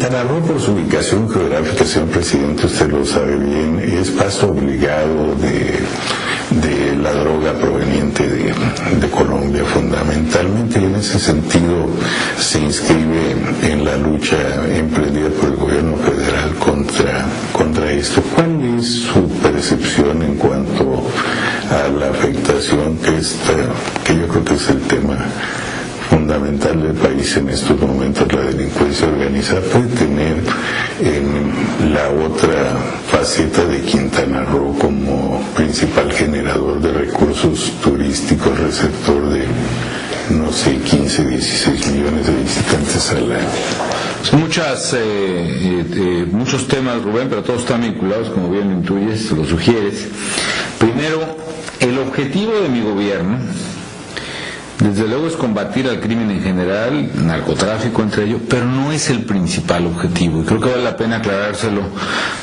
Quintana Roo, por su ubicación geográfica, señor presidente, usted lo sabe bien, es paso obligado de la droga proveniente de Colombia fundamentalmente, y en ese sentido se inscribe en la lucha emprendida por el gobierno federal contra esto. ¿Cuál es su percepción en cuanto a la afectación que yo creo que es el tema fundamental del país en estos momentos, la delincuencia organizada, puede tener en la otra faceta de Quintana Roo como principal generador de recursos turísticos, receptor de, no sé, 15, 16 millones de visitantes al año? Son muchos temas, Rubén, pero todos están vinculados, como bien lo intuyes, lo sugieres. Primero, el objetivo de mi gobierno, desde luego, es combatir al crimen en general, narcotráfico entre ellos, pero no es el principal objetivo. Y creo que vale la pena aclarárselo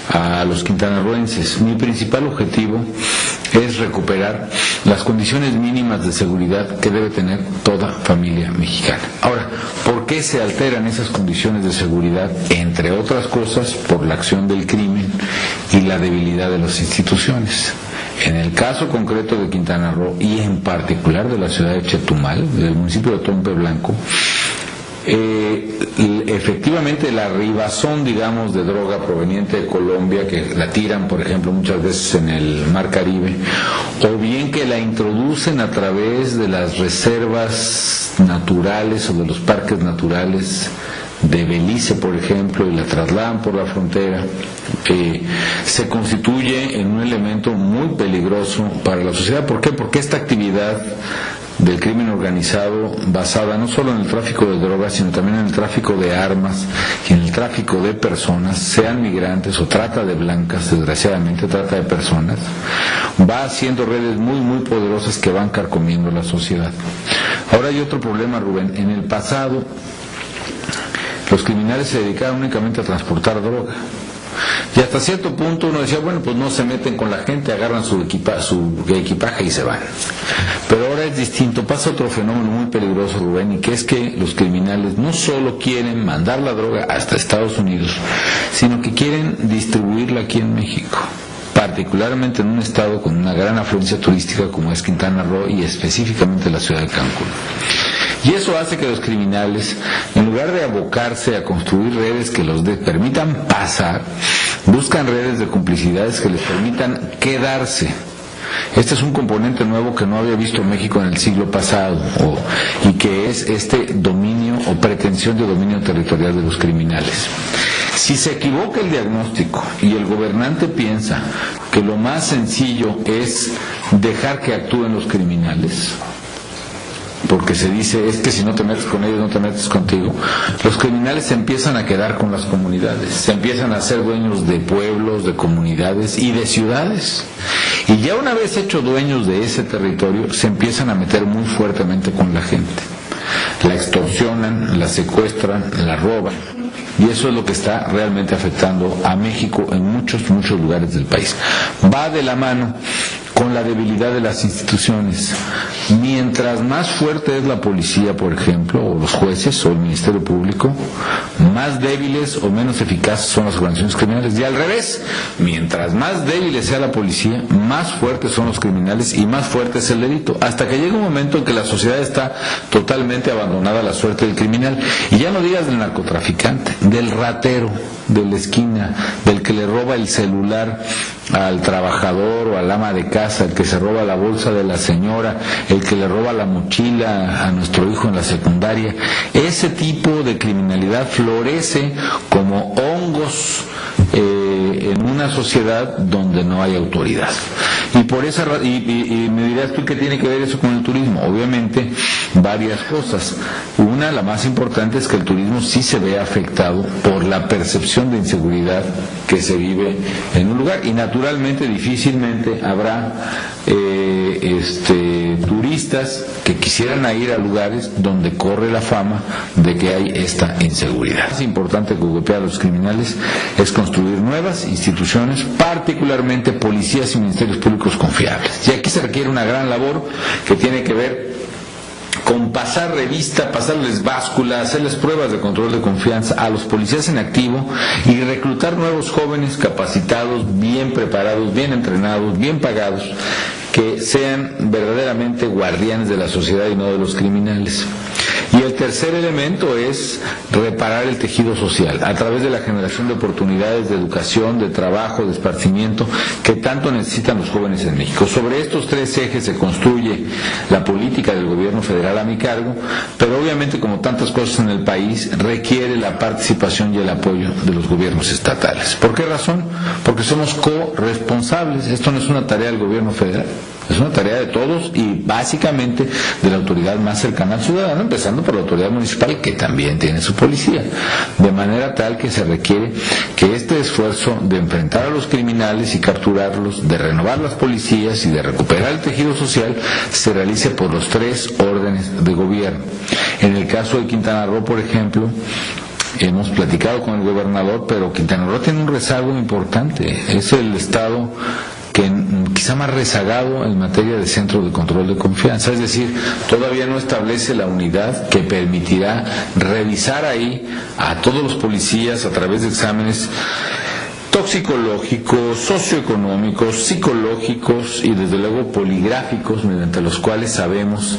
a los quintanarroenses. Mi principal objetivo es recuperar las condiciones mínimas de seguridad que debe tener toda familia mexicana. Ahora, ¿por qué se alteran esas condiciones de seguridad? Entre otras cosas, por la acción del crimen y la debilidad de las instituciones. En el caso concreto de Quintana Roo y en particular de la ciudad de Chetumal, del municipio de Tompe Blanco, efectivamente la arribazón, digamos, de droga proveniente de Colombia, que la tiran, por ejemplo, muchas veces en el Mar Caribe, o bien que la introducen a través de las reservas naturales o de los parques naturales de Belice, por ejemplo, y la trasladan por la frontera, se constituye en un elemento muy peligroso para la sociedad. ¿Por qué? Porque esta actividad del crimen organizado, basada no solo en el tráfico de drogas, sino también en el tráfico de armas y en el tráfico de personas, sean migrantes o trata de blancas, desgraciadamente trata de personas, va haciendo redes muy, muy poderosas que van carcomiendo la sociedad. Ahora hay otro problema, Rubén. En el pasado, los criminales se dedicaban únicamente a transportar droga. Y hasta cierto punto uno decía, bueno, pues no se meten con la gente, agarran su equipaje y se van. Pero ahora es distinto, pasa otro fenómeno muy peligroso, Rubén, y que es que los criminales no solo quieren mandar la droga hasta Estados Unidos, sino que quieren distribuirla aquí en México, particularmente en un estado con una gran afluencia turística como es Quintana Roo y específicamente la ciudad de Cancún. Y eso hace que los criminales, en lugar de abocarse a construir redes que los permitan pasar, buscan redes de complicidades que les permitan quedarse. Este es un componente nuevo que no había visto México en el siglo pasado, y que es este dominio o pretensión de dominio territorial de los criminales. Si se equivoca el diagnóstico y el gobernante piensa que lo más sencillo es dejar que actúen los criminales, porque se dice, es que si no te metes con ellos, no te metes contigo, los criminales se empiezan a quedar con las comunidades, se empiezan a ser dueños de pueblos, de comunidades y de ciudades. Y ya una vez hechos dueños de ese territorio, se empiezan a meter muy fuertemente con la gente. La extorsionan, la secuestran, la roban. Y eso es lo que está realmente afectando a México en muchos, muchos lugares del país. Va de la mano con la debilidad de las instituciones. Mientras más fuerte es la policía, por ejemplo, o los jueces, o el Ministerio Público, más débiles o menos eficaces son las organizaciones criminales. Y al revés, mientras más débiles sea la policía, más fuertes son los criminales y más fuerte es el delito. Hasta que llega un momento en que la sociedad está totalmente abandonada a la suerte del criminal. Y ya no digas del narcotraficante, del ratero de la esquina, del que le roba el celular al trabajador o al ama de casa, el que se roba la bolsa de la señora, el que le roba la mochila a nuestro hijo en la secundaria. Ese tipo de criminalidad florece como hongos en una sociedad donde no hay autoridad. Y por esa y me dirás tú, ¿qué tiene que ver eso con el turismo? Obviamente varias cosas. Una, la más importante, es que el turismo sí se ve afectado por la percepción de inseguridad que se vive en un lugar, y naturalmente difícilmente habrá turistas que quisieran ir a lugares donde corre la fama de que hay esta inseguridad. Lo más importante que golpea a los criminales es construir nuevas instituciones, particularmente policías y ministerios públicos confiables. Y aquí se requiere una gran labor que tiene que ver con pasar revista, pasarles báscula, hacerles pruebas de control de confianza a los policías en activo y reclutar nuevos jóvenes capacitados, bien preparados, bien entrenados, bien pagados, que sean verdaderamente guardianes de la sociedad y no de los criminales. Y el tercer elemento es reparar el tejido social a través de la generación de oportunidades de educación, de trabajo, de esparcimiento que tanto necesitan los jóvenes en México. Sobre estos tres ejes se construye la política del gobierno federal a mi cargo, pero obviamente, como tantas cosas en el país, requiere la participación y el apoyo de los gobiernos estatales. ¿Por qué razón? Porque somos corresponsables. Esto no es una tarea del gobierno federal. Es una tarea de todos y básicamente de la autoridad más cercana al ciudadano, empezando por la autoridad municipal, que también tiene su policía. De manera tal que se requiere que este esfuerzo de enfrentar a los criminales y capturarlos, de renovar las policías y de recuperar el tejido social, se realice por los tres órdenes de gobierno. En el caso de Quintana Roo, por ejemplo, hemos platicado con el gobernador, pero Quintana Roo tiene un rezago importante. Es el estado que quizá más rezagado en materia de centro de control de confianza, es decir, todavía no establece la unidad que permitirá revisar ahí a todos los policías a través de exámenes toxicológicos, socioeconómicos, psicológicos y desde luego poligráficos, mediante los cuales sabemos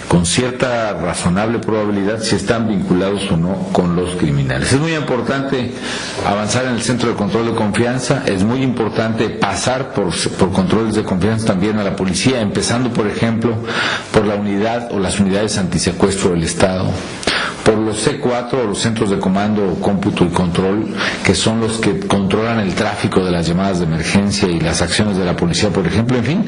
con cierta razonable probabilidad si están vinculados o no con los criminales. Es muy importante avanzar en el centro de control de confianza, es muy importante pasar por controles de confianza también a la policía, empezando por ejemplo por la unidad o las unidades antisecuestro del Estado, por los C4 o los centros de comando, cómputo y control, que son los que controlan el tráfico de las llamadas de emergencia y las acciones de la policía, por ejemplo. En fin,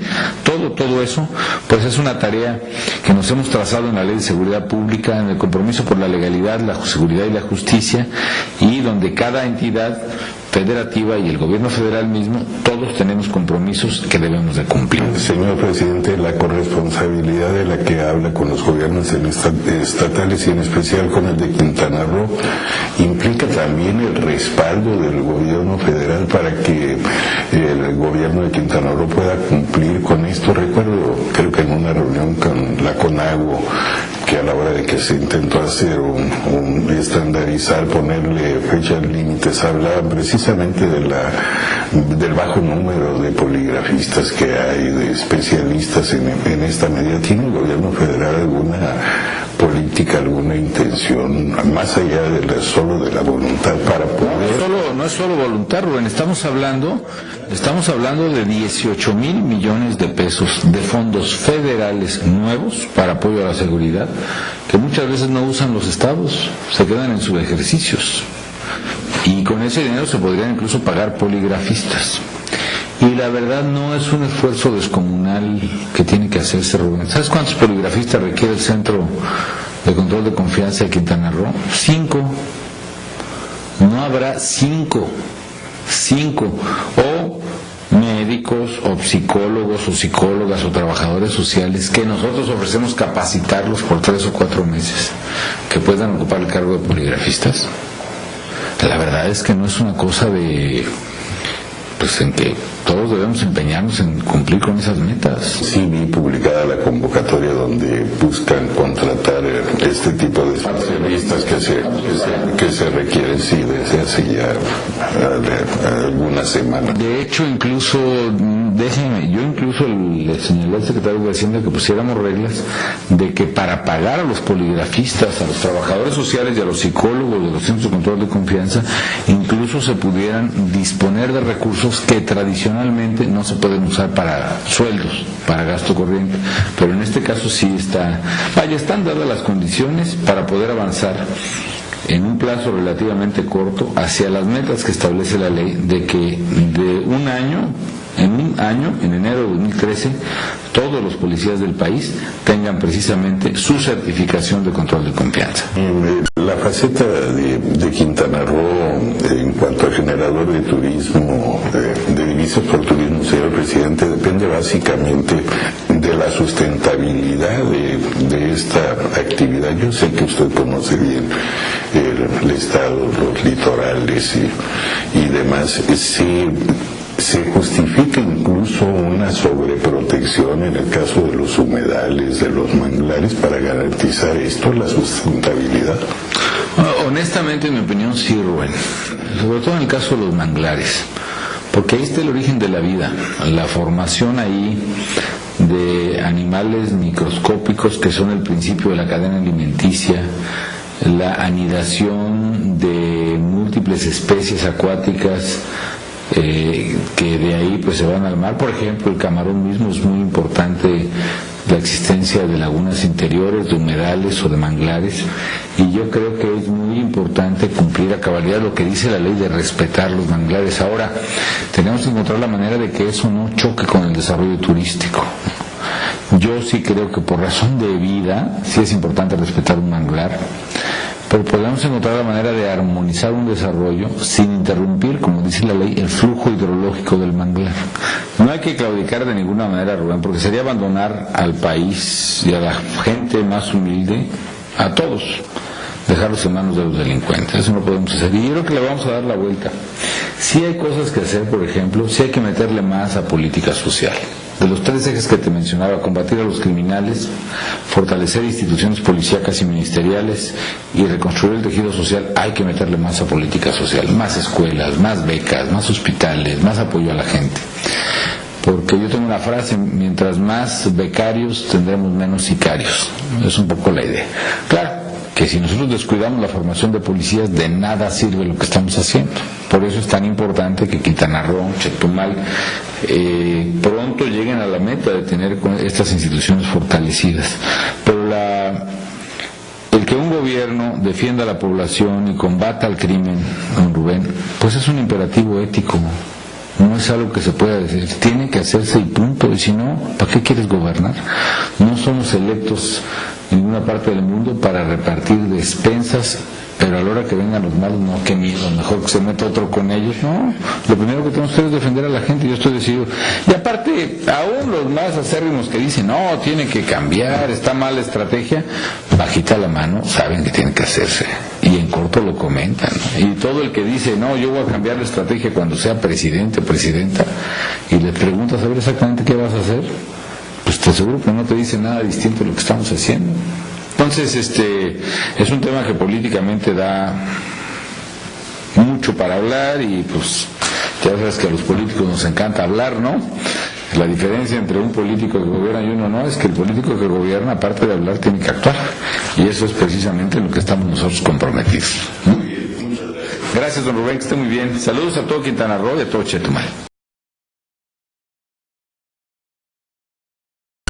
todo eso pues es una tarea que nos hemos trazado en la Ley de Seguridad Pública, en el compromiso por la legalidad, la seguridad y la justicia, y donde cada entidad federativa y el gobierno federal mismo, todos tenemos compromisos que debemos de cumplir. Señor presidente, la corresponsabilidad de la que habla con los gobiernos estatales y en especial con el de Quintana Roo implica también el respaldo del gobierno federal para que el gobierno de Quintana Roo pueda cumplir con esto. Recuerdo, creo que en una reunión con la CONAGUA, que a la hora de que se intentó hacer un estandarizar, ponerle fechas límites, hablaban precisamente del bajo número de poligrafistas que hay, de especialistas en esta medida. ¿Tiene el gobierno federal alguna política, alguna intención, más allá de solo de la voluntad para poder? No es solo voluntad, Rubén, estamos hablando de 18,000 millones de pesos de fondos federales nuevos para apoyo a la seguridad, que muchas veces no usan los estados, se quedan en sus ejercicios. Y con ese dinero se podrían incluso pagar poligrafistas. Y la verdad no es un esfuerzo descomunal que tiene que hacerse, Rubén. ¿Sabes cuántos poligrafistas requiere el Centro de Control de Confianza de Quintana Roo? 5. No habrá 5. O médicos, o psicólogos, o psicólogas, o trabajadores sociales que nosotros ofrecemos capacitarlos por 3 o 4 meses, que puedan ocupar el cargo de poligrafistas. La verdad es que no es una cosa de en que todos debemos empeñarnos en cumplir con esas metas. Sí, vi publicada la convocatoria donde buscan contratar este tipo de especialistas que se requieren, sí, desde hace ya algunas semanas. De hecho, incluso le señalé al secretario de Hacienda que pusiéramos reglas de que para pagar a los poligrafistas, a los trabajadores sociales y a los psicólogos de los centros de control de confianza, incluso se pudieran disponer de recursos que tradicionalmente no se pueden usar para sueldos, para gasto corriente, pero en este caso sí están dadas las condiciones para poder avanzar en un plazo relativamente corto hacia las metas que establece la ley, de que en un año, en enero de 2013, todos los policías del país tengan precisamente su certificación de control de confianza. La faceta de Quintana Roo en cuanto a generador de turismo, de divisas por turismo, señor presidente, depende básicamente de la sustentabilidad de esta actividad. Yo sé que usted conoce bien el estado, los litorales y demás. se justifica incluso una sobreprotección en el caso de los humedales, de los manglares, para garantizar esto, la sustentabilidad. Honestamente, en mi opinión, sí, Rubén. Sobre todo en el caso de los manglares. Porque ahí está el origen de la vida, la formación ahí de animales microscópicos que son el principio de la cadena alimenticia, la anidación de múltiples especies acuáticas que de ahí pues se van al mar. Por ejemplo, el camarón mismo es muy importante, la existencia de lagunas interiores, de humedales o de manglares, y yo creo que es muy importante cumplir a cabalidad lo que dice la ley de respetar los manglares. Ahora, tenemos que encontrar la manera de que eso no choque con el desarrollo turístico. Yo sí creo que por razón de vida sí es importante respetar un manglar, pero podemos encontrar la manera de armonizar un desarrollo sin interrumpir, como dice la ley, el flujo hidrológico del manglar. No hay que claudicar de ninguna manera, Rubén, porque sería abandonar al país y a la gente más humilde, a todos, dejarlos en manos de los delincuentes. Eso no podemos hacer, y yo creo que le vamos a dar la vuelta. Sí hay cosas que hacer, por ejemplo, sí hay que meterle más a política social. De los 3 ejes que te mencionaba: combatir a los criminales, fortalecer instituciones policíacas y ministeriales y reconstruir el tejido social, hay que meterle más a política social, más escuelas, más becas, más hospitales, más apoyo a la gente. Porque yo tengo una frase: mientras más becarios tendremos menos sicarios. Es un poco la idea. Claro que si nosotros descuidamos la formación de policías, de nada sirve lo que estamos haciendo. Por eso es tan importante que Quintana Roo, Chetumal, pronto lleguen a la meta de tener estas instituciones fortalecidas. Pero el que un gobierno defienda a la población y combata al crimen, don Rubén, pues es un imperativo ético. No es algo que se pueda decir, tiene que hacerse y punto. Y si no, ¿para qué quieres gobernar? No somos electos en ninguna parte del mundo para repartir despensas, pero a la hora que vengan los malos, no, qué miedo, mejor que se meta otro con ellos. No, lo primero que tenemos que hacer es defender a la gente. Yo estoy decidido. Y aparte, aún los más acérrimos que dicen, no, tiene que cambiar, está mal la estrategia, bajita la mano, saben que tiene que hacerse. Y en corto lo comentan, ¿no? Y todo el que dice, no, yo voy a cambiar la estrategia cuando sea presidente o presidenta, y le preguntas a ver exactamente qué vas a hacer, pues te aseguro que no te dice nada distinto de lo que estamos haciendo. Entonces, es un tema que políticamente da mucho para hablar, y pues ya sabes que a los políticos nos encanta hablar, ¿no? La diferencia entre un político que gobierna y uno no es que el político que gobierna, aparte de hablar, tiene que actuar, y eso es precisamente en lo que estamos nosotros comprometidos, ¿no? Gracias, don Rubén, que esté muy bien. Saludos a todo Quintana Roo y a todo Chetumal.